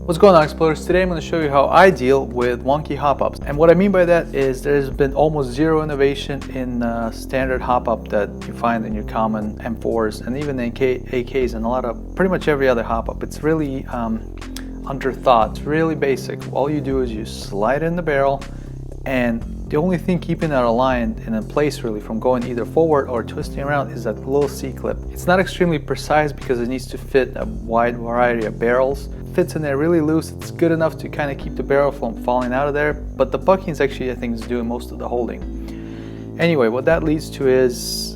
What's going on, explorers? Today I'm going to show you how I deal with wonky hop-ups. And what I mean by that is there's been almost zero innovation in standard hop-up that you find in your common M4s and even in AKs and a lot of pretty much every other hop-up. It's really underthought, it's really basic. All you do is you slide in the barrel, and the only thing keeping it aligned and in place really from going either forward or twisting around is that little C-clip. It's not extremely precise because it needs to fit a wide variety of barrels. Fits in there really loose. It's good enough to kind of keep the barrel from falling out of there, but the bucking is actually, I think, is doing most of the holding. Anyway, what that leads to is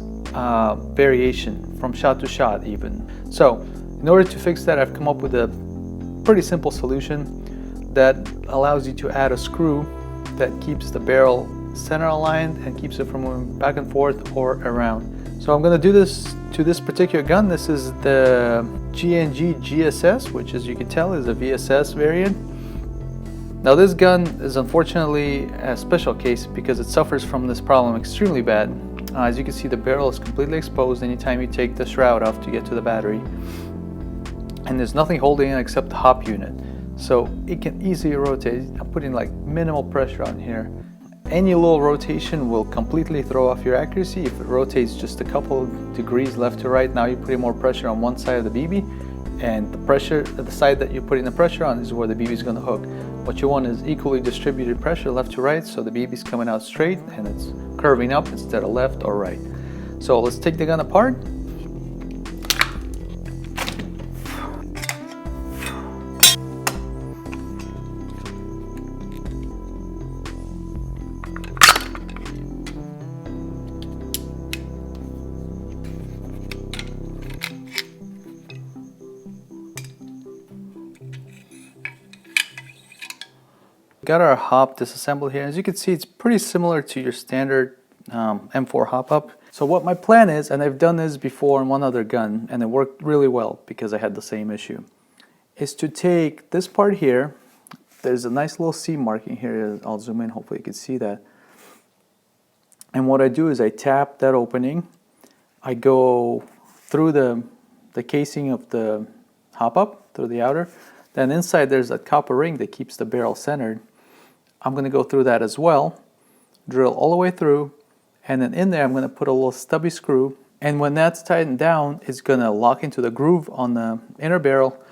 variation from shot to shot even. So in order to fix that, I've come up with a pretty simple solution that allows you to add a screw that keeps the barrel center aligned and keeps it from moving back and forth or around. So I'm going to do this to this particular gun. This is the GNG GSS, which, as you can tell, is a VSS variant. Now this gun is unfortunately a special case because it suffers from this problem extremely bad. As you can see, the barrel is completely exposed anytime you take the shroud off to get to the battery, and there's nothing holding it except the hop unit, so it can easily rotate. I'm putting like minimal pressure on here. Any little rotation will completely throw off your accuracy. If it rotates just a couple degrees left to right, now you're putting more pressure on one side of the BB, and the pressure at the side that you're putting the pressure on is where the BB is going to hook. What you want is equally distributed pressure left to right, so the BB is coming out straight and it's curving up instead of left or right. So let's take the gun apart. Got our hop disassembled here. As you can see, it's pretty similar to your standard M4 hop-up. So what my plan is, and I've done this before on one other gun, and it worked really well because I had the same issue, is to take this part here. There's a nice little C marking here. I'll zoom in, hopefully you can see that. And what I do is I tap that opening. I go through the casing of the hop-up, through the outer. Then inside there's a copper ring that keeps the barrel centered. I'm going to go through that as well, drill all the way through, and then in there I'm going to put a little stubby screw, and when that's tightened down, it's going to lock into the groove on the inner barrel,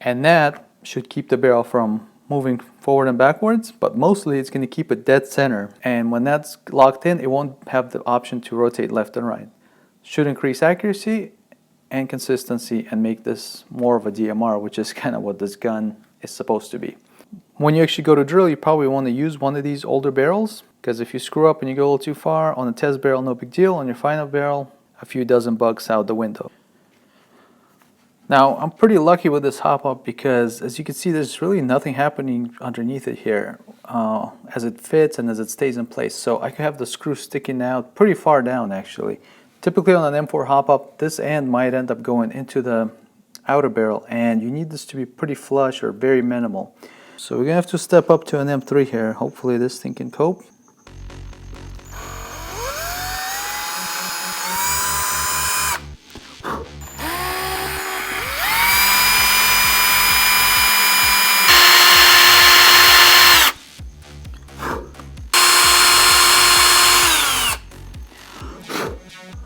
and that should keep the barrel from moving forward and backwards, but mostly it's going to keep it dead center, and when that's locked in, it won't have the option to rotate left and right. Should increase accuracy and consistency and make this more of a DMR, which is kind of what this gun is supposed to be. When you actually go to drill, you probably want to use one of these older barrels, because if you screw up and you go a little too far, on a test barrel, no big deal. On your final barrel, a few dozen bucks out the window. Now, I'm pretty lucky with this hop-up because, as you can see, there's really nothing happening underneath it here as it fits and as it stays in place. So I could have the screw sticking out pretty far down, actually. Typically on an M4 hop-up, this end might end up going into the outer barrel, and you need this to be pretty flush or very minimal. So we're going to have to step up to an M3 here. Hopefully this thing can cope.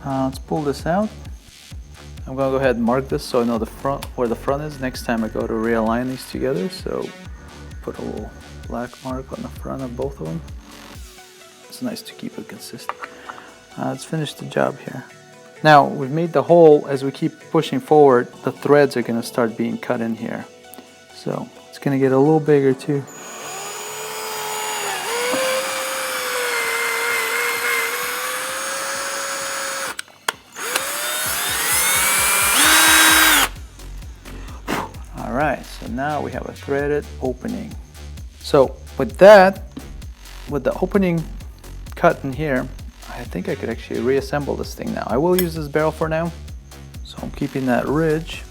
Let's pull this out. I'm going to go ahead and mark this so I know the front, where the front is next time I go to realign these together. So put a little black mark on the front of both of them. It's nice to keep it consistent. Let's finish the job here. Now we've made the hole. As we keep pushing forward, the threads are going to start being cut in here. So it's going to get a little bigger too. Alright, so now we have a threaded opening. So with that, with the opening cut in here, I think I could actually reassemble this thing now. I will use this barrel for now. So I'm keeping that ridge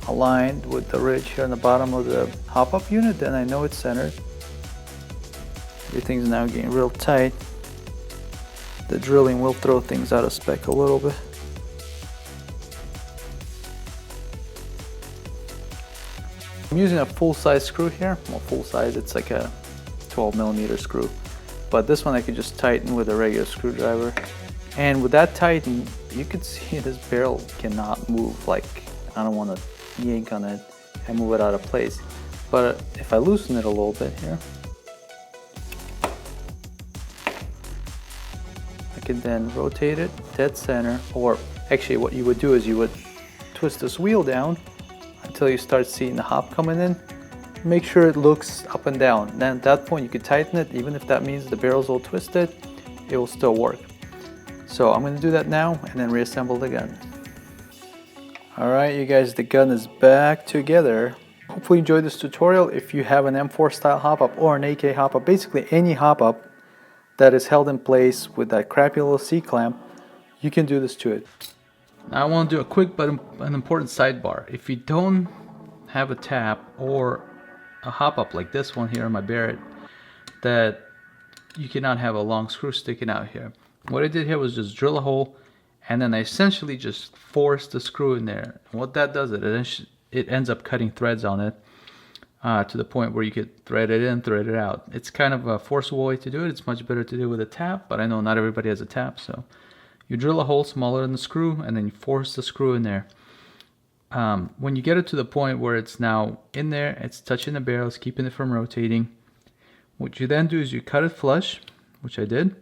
aligned with the ridge here on the bottom of the hop-up unit, then I know it's centered. Everything's now getting real tight. The drilling will throw things out of spec a little bit. I'm using a full-size screw here. Well, full size, it's like a 12mm screw. But this one I could just tighten with a regular screwdriver. And with that tighten, you can see this barrel cannot move. Like, I don't want to yank on it and move it out of place. But if I loosen it a little bit here, I can then rotate it dead center, or actually what you would do is you would twist this wheel down until you start seeing the hop coming in. Make sure it looks up and down. Then at that point you can tighten it. Even if that means the barrel's all twisted, it will still work. So I'm going to do that now and then reassemble the gun. Alright you guys, the gun is back together. Hopefully you enjoyed this tutorial. If you have an M4 style hop-up or an AK hop-up, basically any hop-up that is held in place with that crappy little C-clamp, you can do this to it. Now I want to do a quick but an important sidebar. If you don't have a tap or a hop-up like this one here on my Barrett, that you cannot have a long screw sticking out here. What I did here was just drill a hole, and then I essentially just forced the screw in there. And what that does, it ends up cutting threads on it to the point where you could thread it in, thread it out. It's kind of a forcible way to do it. It's much better to do with a tap, but I know not everybody has a tap, so you drill a hole smaller than the screw and then you force the screw in there. When you get it to the point where it's now in there, it's touching the barrel, it's keeping it from rotating. What you then do is you cut it flush, which I did,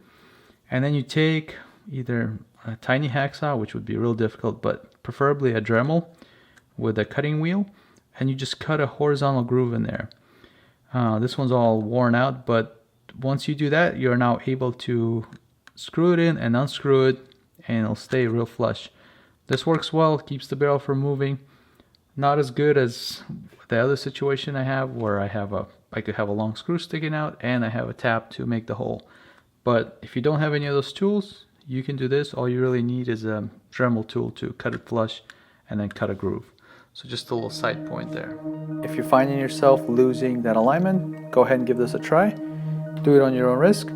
and then you take either a tiny hacksaw, which would be real difficult, but preferably a Dremel with a cutting wheel, and you just cut a horizontal groove in there. This one's all worn out, but once you do that, you're now able to screw it in and unscrew it, and it'll stay real flush. This works well, keeps the barrel from moving. Not as good as the other situation I have, where I could have a long screw sticking out and I have a tap to make the hole. But if you don't have any of those tools, you can do this. All you really need is a Dremel tool to cut it flush and then cut a groove. So just a little side point there. If you're finding yourself losing that alignment, go ahead and give this a try. Do it on your own risk.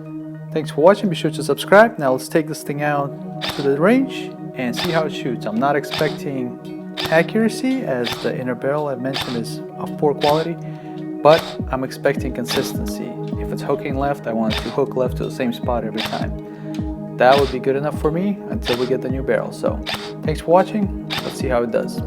Thanks for watching. Be sure to subscribe. Now let's take this thing out to the range and see how it shoots. I'm not expecting accuracy, as the inner barrel I've mentioned is of poor quality, but I'm expecting consistency. If it's hooking left, I want it to hook left to the same spot every time. That would be good enough for me until we get the new barrel. So thanks for watching. Let's see how it does.